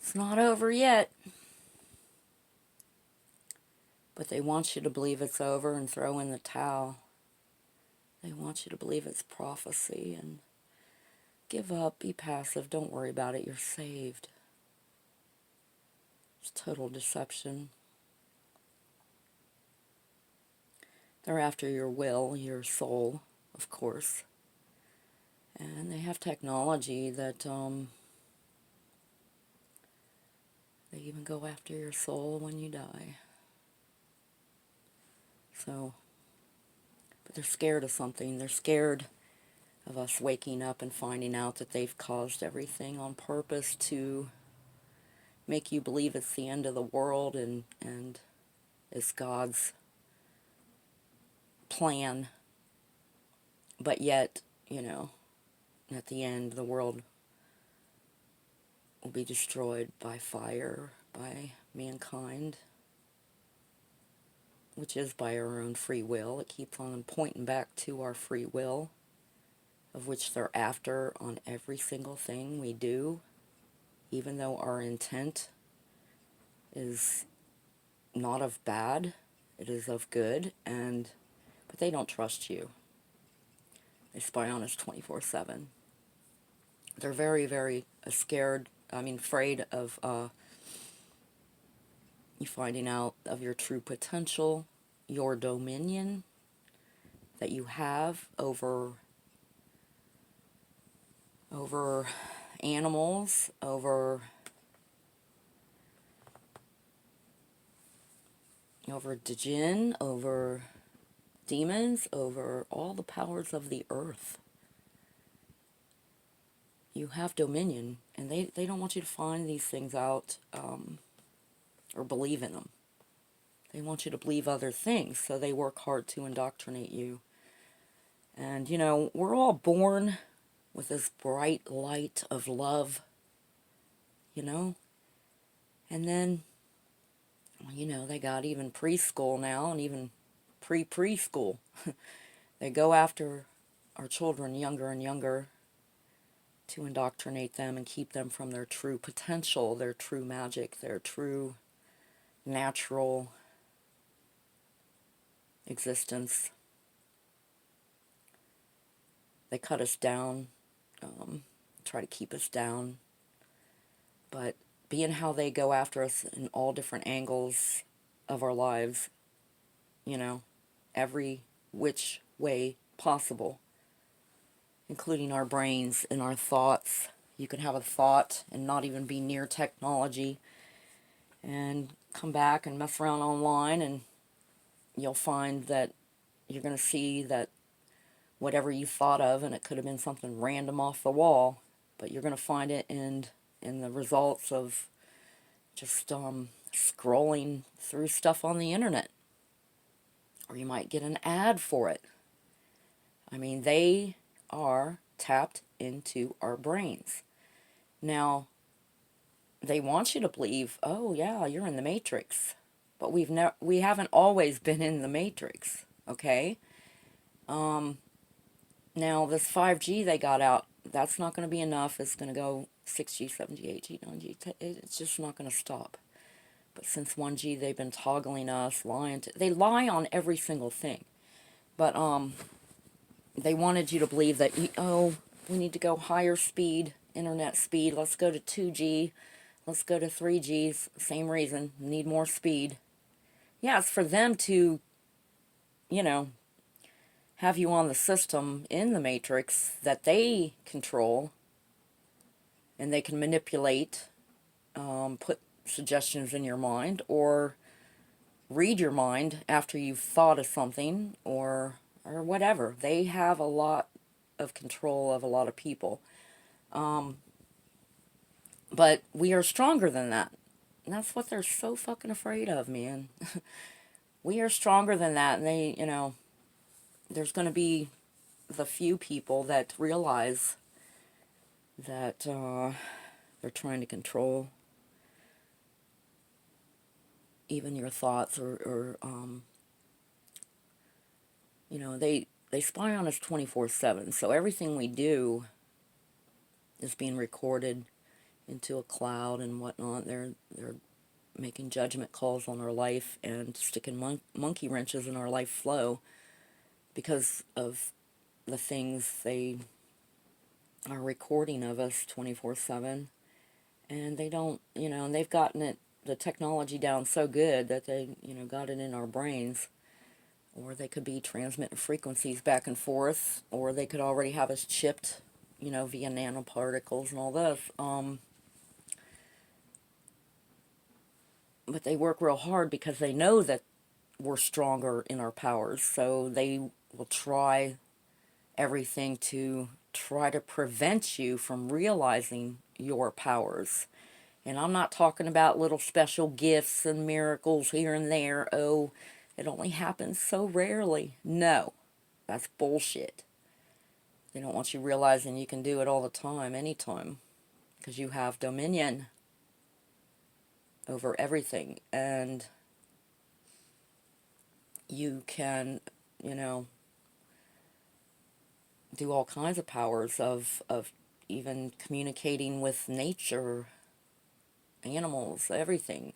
It's not over yet. But they want you to believe it's over and throw in the towel. They want you to believe it's prophecy and give up, be passive, don't worry about it, you're saved. It's total deception. They're after your will, your soul, of course. And they have technology that, they even go after your soul when you die. So, but they're scared of something. They're scared of us waking up and finding out that they've caused everything on purpose to make you believe it's the end of the world and it's God's plan. But yet, at the end, the world will be destroyed by fire, by mankind, which is by our own free will. It keeps on pointing back to our free will, of which they're after on every single thing we do, even though our intent is not of bad, it is of good, but they don't trust you. They spy on us 24/7. They're very, very afraid of you finding out of your true potential, your dominion that you have over animals, over the jinn, over demons, over all the powers of the earth. You have dominion, and they don't want you to find these things out or believe in them. They want you to believe other things, so they work hard to indoctrinate you. And, we're all born with this bright light of love, and then, they got even preschool now, and even pre-preschool. They go after our children younger and younger to indoctrinate them and keep them from their true potential, their true magic, their true natural existence. They cut us down, try to keep us down, but being how they go after us in all different angles of our lives, every which way possible, including our brains and our thoughts. You can have a thought and not even be near technology and come back and mess around online, and you'll find that you're going to see that whatever you thought of, and it could have been something random off the wall, but you're going to find it in the results of just scrolling through stuff on the internet. Or you might get an ad for it. I mean, they are tapped into our brains. Now, they want you to believe, oh yeah, you're in the Matrix. But we haven't always been in the Matrix, okay? Now, this 5G they got out, that's not going to be enough. It's going to go 6G, 7G, 8G, 9G. It's just not going to stop. But since 1G, they've been toggling us, they lie on every single thing. But they wanted you to believe that, we need to go higher speed, internet speed. Let's go to 2G. Let's go to 3G. Same reason. Need more speed. Yeah, it's for them to, have you on the system in the Matrix that they control, and they can manipulate, put suggestions in your mind, or read your mind after you've thought of something, or whatever. They have a lot of control of a lot of people. But we are stronger than that. And that's what they're so fucking afraid of, man. We are stronger than that, and there's going to be the few people that realize that they're trying to control even your thoughts, or they spy on us 24/7. So everything we do is being recorded, into a cloud and whatnot. They're making judgment calls on our life and sticking monkey wrenches in our life flow because of the things they are recording of us 24/7. And they don't, and they've gotten the technology down so good that they, got it in our brains. Or they could be transmitting frequencies back and forth, or they could already have us chipped, via nanoparticles and all this. But they work real hard because they know that we're stronger in our powers, so they will try everything to try to prevent you from realizing your powers. And I'm not talking about little special gifts and miracles here and there. Oh, it only happens so rarely. No, that's bullshit. They don't want you realizing you can do it all the time, anytime, because you have dominion over everything. And you can, you know, do all kinds of powers of even communicating with nature, animals, everything,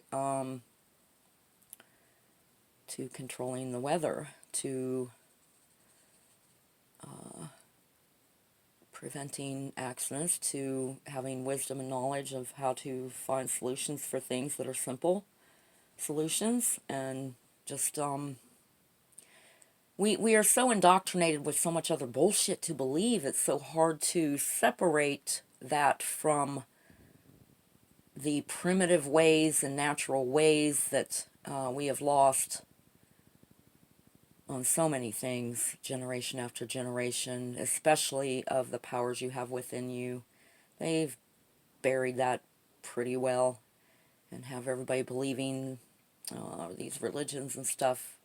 to controlling the weather, to preventing accidents, to having wisdom and knowledge of how to find solutions for things that are simple solutions. And just we are so indoctrinated with so much other bullshit to believe, it's so hard to separate that from the primitive ways and natural ways that we have lost on so many things, generation after generation, especially of the powers you have within you. They've buried that pretty well and have everybody believing these religions and stuff,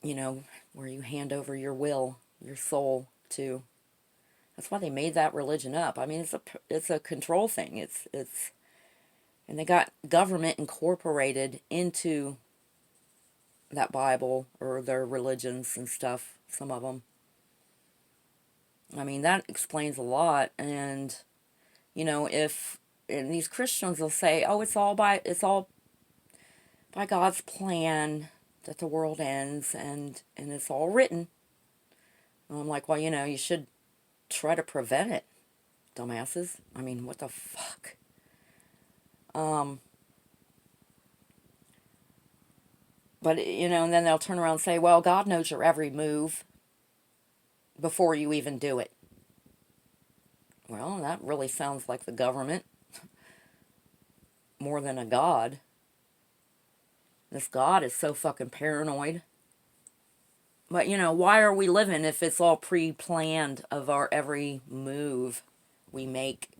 where you hand over your will, your soul to. That's why they made that religion up. I mean, it's a control thing. And they got government incorporated into that Bible or their religions and stuff, some of them. I mean, that explains a lot. And, and these Christians will say, oh, it's all by God's plan that the world ends, and it's all written. And I'm like, well, you should try to prevent it, dumbasses. I mean, what the fuck? But, and then they'll turn around and say, well, God knows your every move before you even do it. Well, that really sounds like the government more than a God. This God is so fucking paranoid. But, why are we living if it's all pre-planned of our every move we make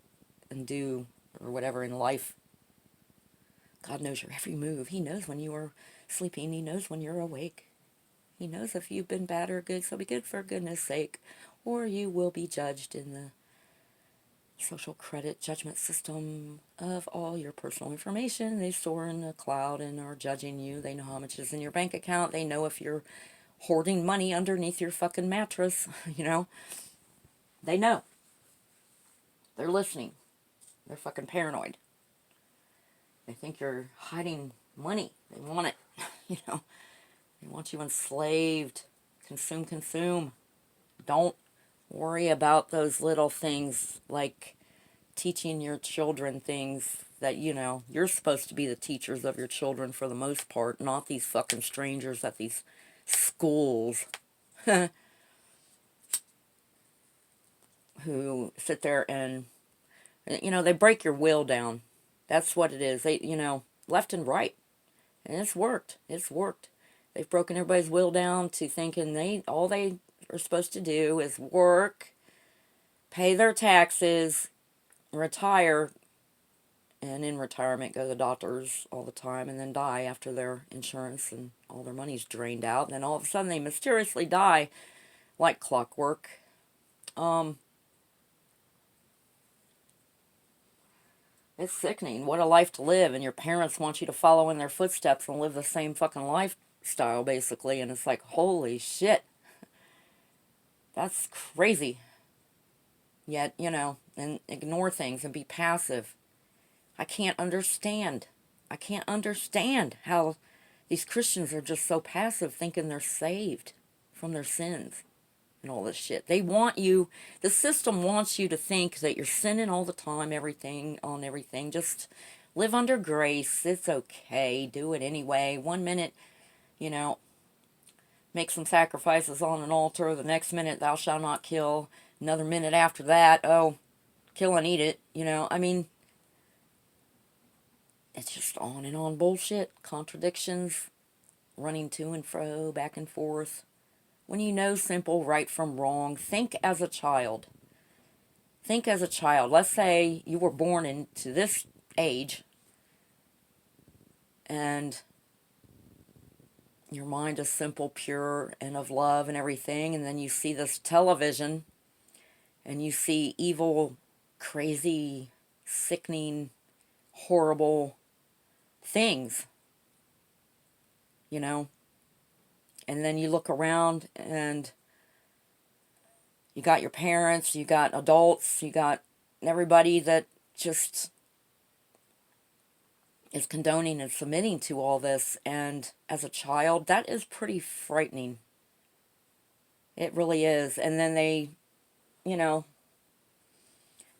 and do or whatever in life? God knows your every move. He knows when you are sleeping. He knows when you're awake. He knows if you've been bad or good, so be good for goodness sake, or you will be judged in the social credit judgment system of all your personal information. They store in a cloud and are judging you. They know how much is in your bank account. They know if you're hoarding money underneath your fucking mattress, They know. They're listening. They're fucking paranoid. They think you're hiding money. They want it, They want you enslaved. Consume, consume. Don't worry about those little things like teaching your children things that, you're supposed to be the teachers of your children for the most part, not these fucking strangers at these schools who sit there and, they break your will down. That's what it is. They, left and right. And it's worked. It's worked. They've broken everybody's will down to thinking all they are supposed to do is work, pay their taxes, retire, and in retirement go to the doctors all the time and then die after their insurance and all their money's drained out. And then all of a sudden they mysteriously die like clockwork. It's sickening. What a life to live. And your parents want you to follow in their footsteps and live the same fucking lifestyle, basically. And it's like, holy shit. That's crazy. Yet, and ignore things and be passive. I can't understand. I can't understand how these Christians are just so passive, thinking they're saved from their sins and all this shit. They want you, the system wants you to think that you're sinning all the time, everything, on everything. Just live under grace. It's okay. Do it anyway. 1 minute, you know, make some sacrifices on an altar. The next minute, thou shalt not kill. Another minute after that, oh, kill and eat it. You know, I mean, it's just on and on bullshit. Contradictions, running to and fro, back and forth. When you know simple right from wrong, think as a child. Think as a child. Let's say you were born into this age and your mind is simple, pure, and of love and everything, and then you see this television and you see evil, crazy, sickening, horrible things, you know, and then you look around and you got your parents, you got adults, you got everybody that just is condoning and submitting to all this. And as a child, that is pretty frightening. It really is. And then they, you know,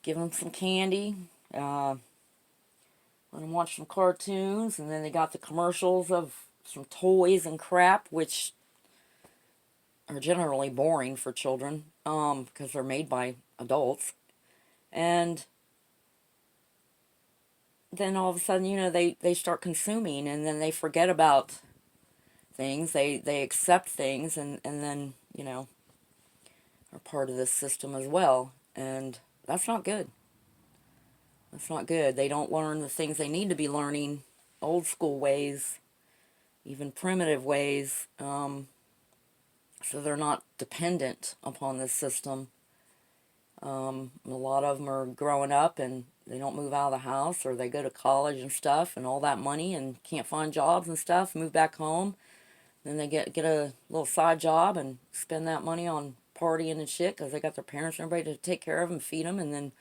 give them some candy, let them watch some cartoons, and then they got the commercials of some toys and crap, which are generally boring for children, because they're made by adults. And then all of a sudden, you know, they start consuming, and then they forget about things. They accept things, and then, you know, are part of this system as well. And that's not good. That's not good. They don't learn the things they need to be learning, old school ways, even primitive ways, so they're not dependent upon this system. A lot of them are growing up and they don't move out of the house, or they go to college and stuff and all that money and can't find jobs and stuff, move back home. Then they get a little side job and spend that money on partying and shit because they got their parents and everybody to take care of them, feed them, and then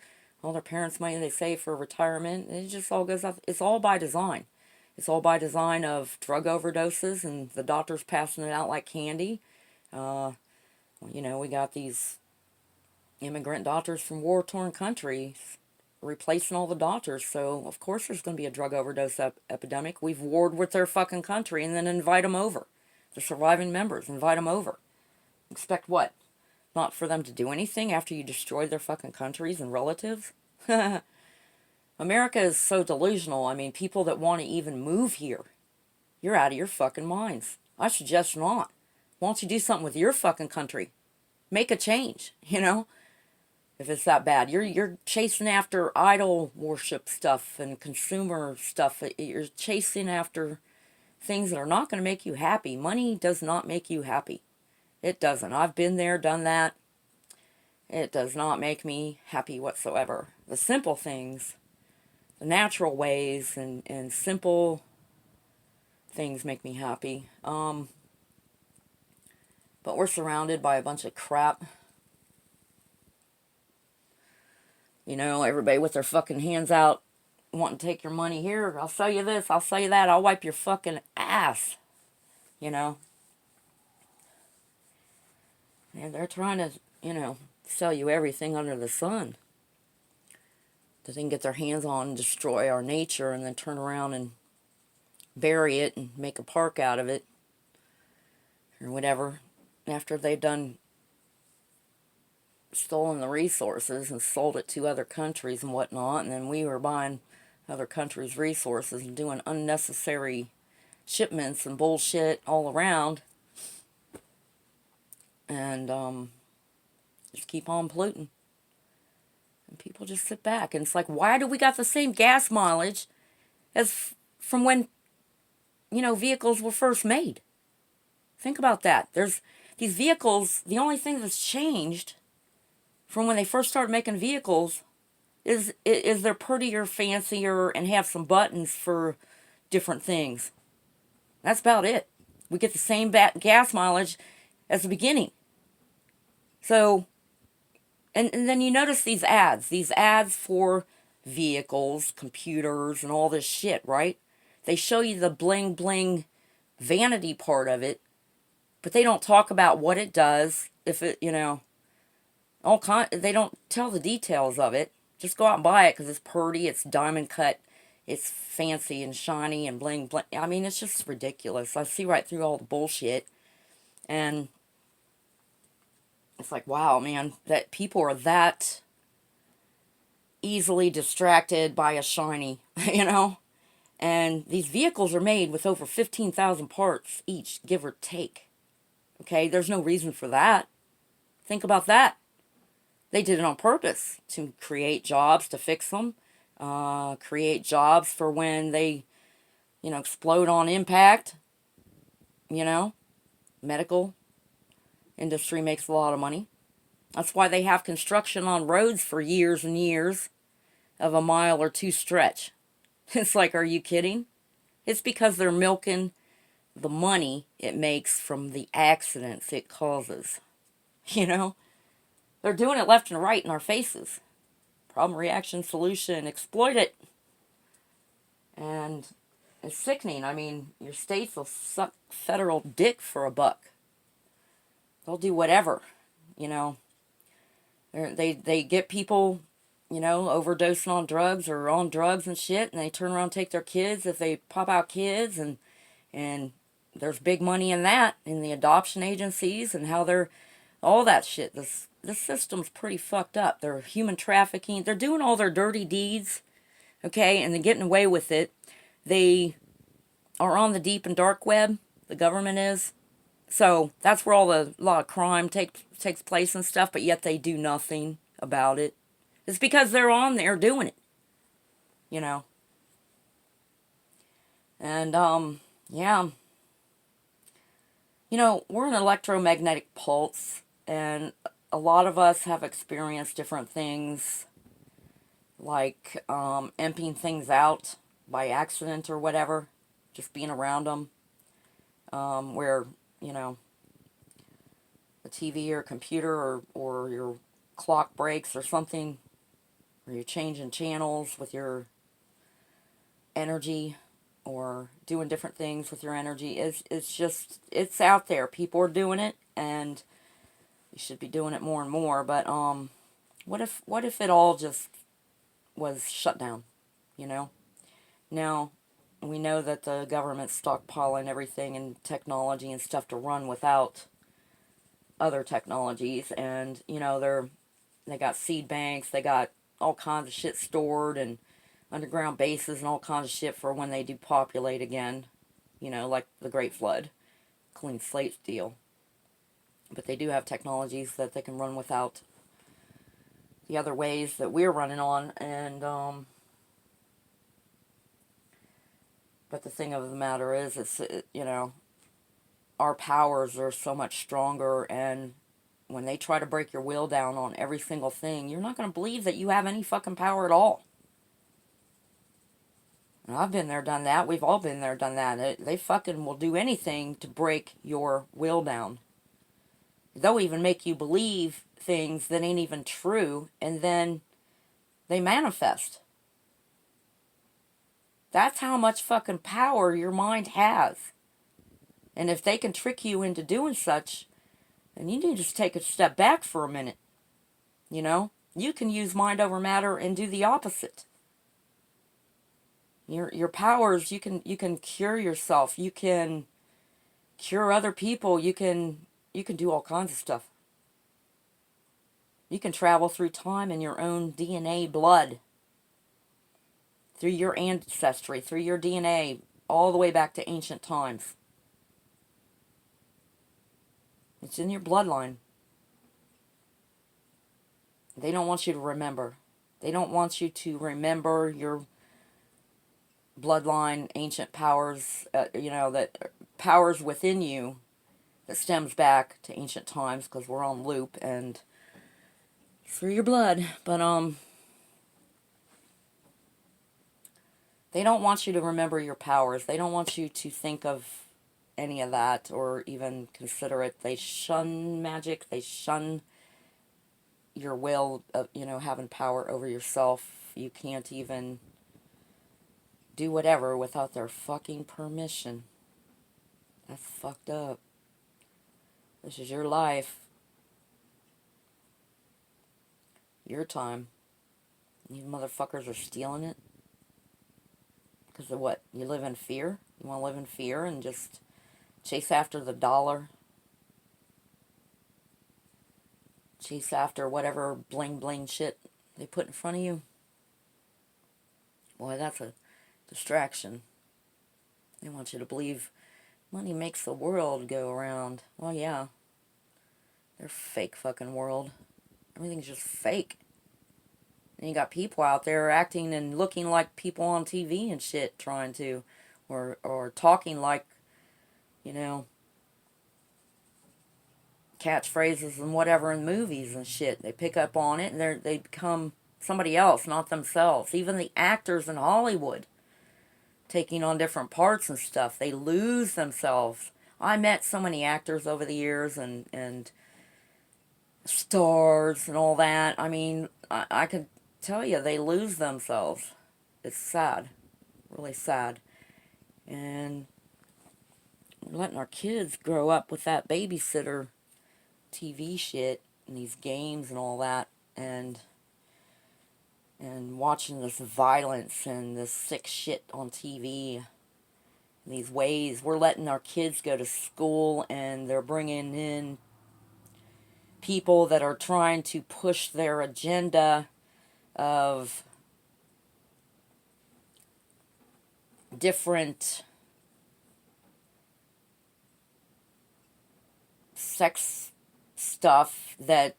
all their parents' money they save for retirement. It just all goes out. It's all by design. It's all by design of drug overdoses and the doctors passing it out like candy. You know, we got these immigrant doctors from war-torn countries replacing all the doctors, so of course there's going to be a drug overdose epidemic. We've warred with their fucking country and then invite them over. The surviving members, invite them over. Expect what? Not for them to do anything after you destroy their fucking countries and relatives? America is so delusional. I mean, people that want to even move here, you're out of your fucking minds. I suggest not. Why don't you do something with your fucking country? Make a change, you know? If it's that bad. You're chasing after idol worship stuff and consumer stuff. You're chasing after things that are not going to make you happy. Money does not make you happy. It doesn't. I've been there, done that. It does not make me happy whatsoever. The simple things, the natural ways, and simple things make me happy. But we're surrounded by a bunch of crap. You know, everybody with their fucking hands out, wanting to take your money. Here, I'll sell you this, I'll sell you that, I'll wipe your fucking ass. You know? And they're trying to, you know, sell you everything under the sun that they can get their hands on and destroy our nature and then turn around and bury it and make a park out of it or whatever after they've done stolen the resources and sold it to other countries and whatnot. And then we were buying other countries' resources and doing unnecessary shipments and bullshit all around, and just keep on polluting. And people just sit back, and it's like, why do we got the same gas mileage as from when, you know, vehicles were first made? Think about that. There's these vehicles, the only thing that's changed from when they first started making vehicles is they're prettier, fancier, and have some buttons for different things. That's about it. We get the same gas mileage as the beginning. So And then you notice these ads for vehicles, computers, and all this shit, right? They show you the bling bling vanity part of it, but they don't talk about what it does. If it, they don't tell the details of it. Just go out and buy it because it's pretty, it's diamond cut, it's fancy and shiny and bling bling. I mean, it's just ridiculous. I see right through all the bullshit, and it's like, wow, man, that people are that easily distracted by a shiny, you know? And these vehicles are made with over 15,000 parts each, give or take. Okay, there's no reason for that. Think about that. They did it on purpose to create jobs, to fix them, create jobs for when they, explode on impact. You know, medical industry makes a lot of money. That's why they have construction on roads for years and years of a mile or two stretch. It's like, are you kidding? It's because they're milking the money it makes from the accidents it causes. You know? They're doing it left and right in our faces. Problem, reaction, solution, exploit it. And it's sickening. I mean, your states will suck federal dick for a buck. They'll do whatever, you know. They get people, overdosing on drugs or on drugs and shit, and they turn around and take their kids if they pop out kids, and there's big money in that, in the adoption agencies and how they're, all that shit. This system's pretty fucked up. They're human trafficking. They're doing all their dirty deeds, okay, and they're getting away with it. They are on the deep and dark web. The government is. So that's where a lot of crime takes place and stuff, but yet they do nothing about it. It's because they're on there doing it, you know. And, yeah. We're an electromagnetic pulse, and a lot of us have experienced different things, like emptying things out by accident or whatever, just being around them, where, a TV or a computer or your clock breaks or something, or you're changing channels with your energy or doing different things with your energy. It's out there. People are doing it, and you should be doing it more and more. But what if it all just was shut down, you know? Now, we know that the government's stockpiling everything and technology and stuff to run without other technologies, and they got seed banks, they got all kinds of shit stored, and underground bases and all kinds of shit for when they depopulate again, like the Great Flood, clean slate deal. But they do have technologies that they can run without the other ways that we're running on, and but the thing of the matter is, our powers are so much stronger, and when they try to break your will down on every single thing, you're not going to believe that you have any fucking power at all. And I've been there, done that. We've all been there, done that. They fucking will do anything to break your will down. They'll even make you believe things that ain't even true, and then they manifest. That's how much fucking power your mind has. And if they can trick you into doing such, then you need to just take a step back for a minute. You can use mind over matter and do the opposite. Your powers, you can cure yourself. You can cure other people. You can do all kinds of stuff. You can travel through time in your own DNA blood, through your ancestry, through your DNA, all the way back to ancient times. It's in your bloodline. They don't want you to remember. They don't want you to remember your bloodline, ancient powers, that powers within you that stems back to ancient times, because we're on loop and through your blood. But they don't want you to remember your powers. They don't want you to think of any of that or even consider it. They shun magic. They shun your will of, having power over yourself. You can't even do whatever without their fucking permission. That's fucked up. This is your life, your time. These motherfuckers are stealing it. Because of what? You live in fear? You want to live in fear and just chase after the dollar? Chase after whatever bling bling shit they put in front of you? Boy, that's a distraction. They want you to believe money makes the world go around. Well, yeah. They're fake fucking world. Everything's just fake. And you got people out there acting and looking like people on TV and shit, trying to, or talking like, you know, catchphrases and whatever in movies and shit. They pick up on it and they become somebody else, not themselves. Even the actors in Hollywood taking on different parts and stuff, they lose themselves. I met so many actors over the years and stars and all that. I mean, I can tell you, they lose themselves. It's sad. Really sad. And we're letting our kids grow up with that babysitter TV shit and these games and all that, and watching this violence and this sick shit on TV. These ways we're letting our kids go to school, and they're bringing in people that are trying to push their agenda of different sex stuff that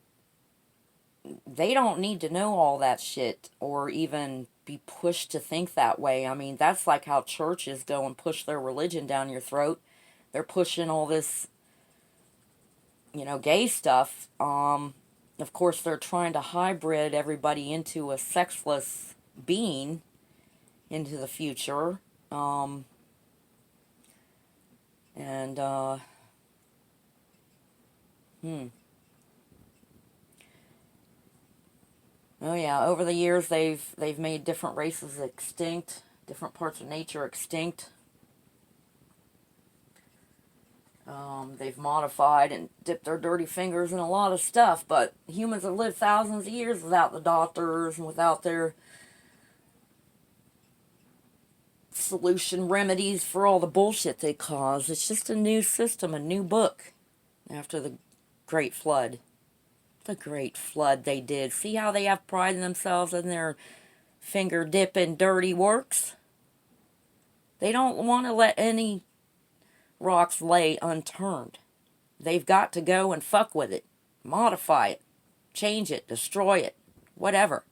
they don't need to know all that shit or even be pushed to think that way. I mean, that's like how churches go and push their religion down your throat. They're pushing all this, gay stuff. Of course, they're trying to hybrid everybody into a sexless being into the future. And, Oh yeah, over the years they've made different races extinct, different parts of nature extinct. They've modified and dipped their dirty fingers in a lot of stuff, but humans have lived thousands of years without the doctors and without their solution remedies for all the bullshit they cause. It's just a new system, a new book after the Great Flood. The Great Flood they did. See how they have pride in themselves in their finger dipping dirty works? They don't want to let any rocks lay unturned. They've got to go and fuck with it, modify it, change it, destroy it, whatever.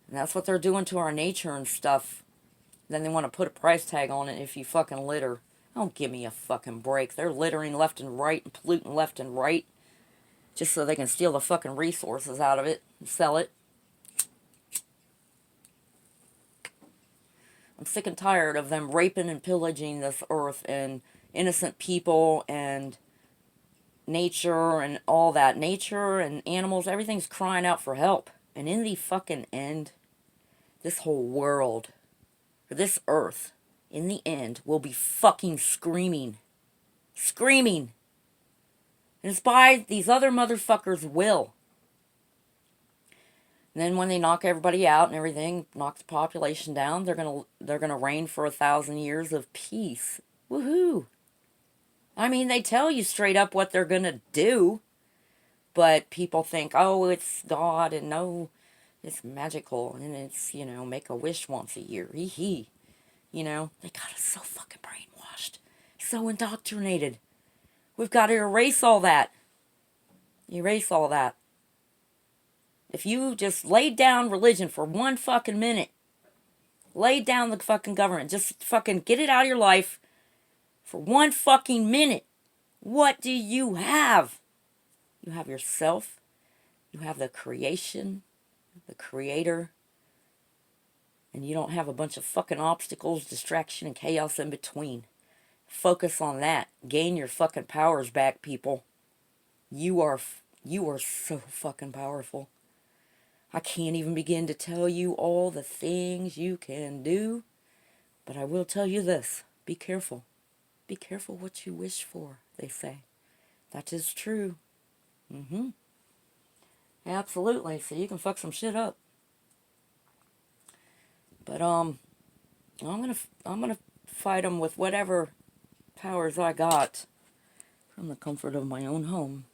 And that's what they're doing to our nature and stuff. Then they want to put a price tag on it if you fucking litter. Don't give me a fucking break. They're littering left and right and polluting left and right just so they can steal the fucking resources out of it and sell it. I'm sick and tired of them raping and pillaging this earth and innocent people and nature and all that. Nature and animals, everything's crying out for help. And in the fucking end, this whole world, or this earth, in the end, will be fucking screaming. Screaming. And it's by these other motherfuckers' will. And then when they knock everybody out and everything, knock the population down, they're gonna reign for 1,000 years of peace. Woohoo! I mean, they tell you straight up what they're gonna do, but people think, oh, it's God, and no, it's magical, and it's, make a wish once a year. Hee hee. They got us so fucking brainwashed, so indoctrinated. We've got to erase all that. Erase all that. If you just laid down religion for one fucking minute, lay down the fucking government, just fucking get it out of your life for one fucking minute, what do you have? You have yourself. You have the creation, the creator, and you don't have a bunch of fucking obstacles, distraction, and chaos in between. Focus on that. Gain your fucking powers back, people. You are You are so fucking powerful. I can't even begin to tell you all the things you can do, but I will tell you this. Be careful. Be careful what you wish for, they say. That is true. Mm-hmm. Absolutely. So you can fuck some shit up. But I'm gonna fight them with whatever powers I got from the comfort of my own home.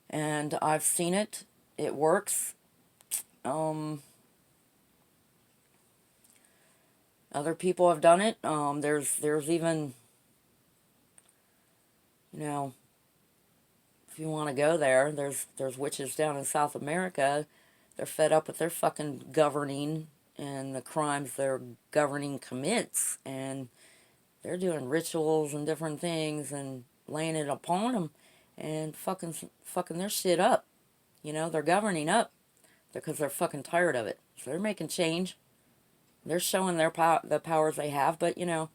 And I've seen it. It works. Other people have done it. There's even, you know, if you want to go there, there's witches down in South America. They're fed up with their fucking governing and the crimes their governing commits, and they're doing rituals and different things and laying it upon them and fucking their shit up. You know, they're governing up because they're fucking tired of it. So they're making change. They're showing the powers they have, but you know,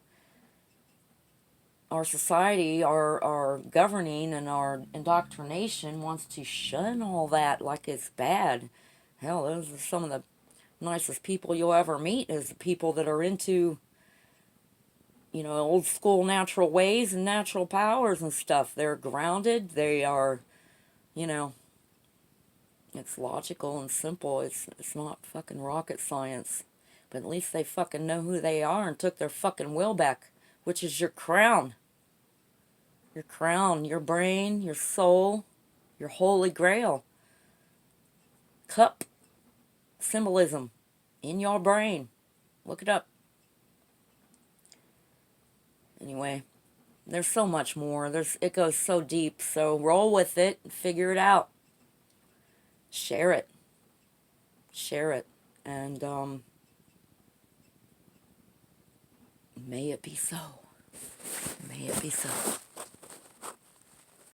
our society, our governing and our indoctrination wants to shun all that like it's bad. Hell, those are some of the nicest people you'll ever meet, is the people that are into, you know, old school natural ways and natural powers and stuff. They're grounded. They are, you know, it's logical and simple. It's not fucking rocket science. But at least they fucking know who they are and took their fucking will back, which is your crown. Your crown, your brain, your soul, your holy grail. Cup symbolism in your brain. Look it up. Anyway, there's so much more. It goes so deep. So roll with it and figure it out. Share it. Share it. And may it be so. May it be so.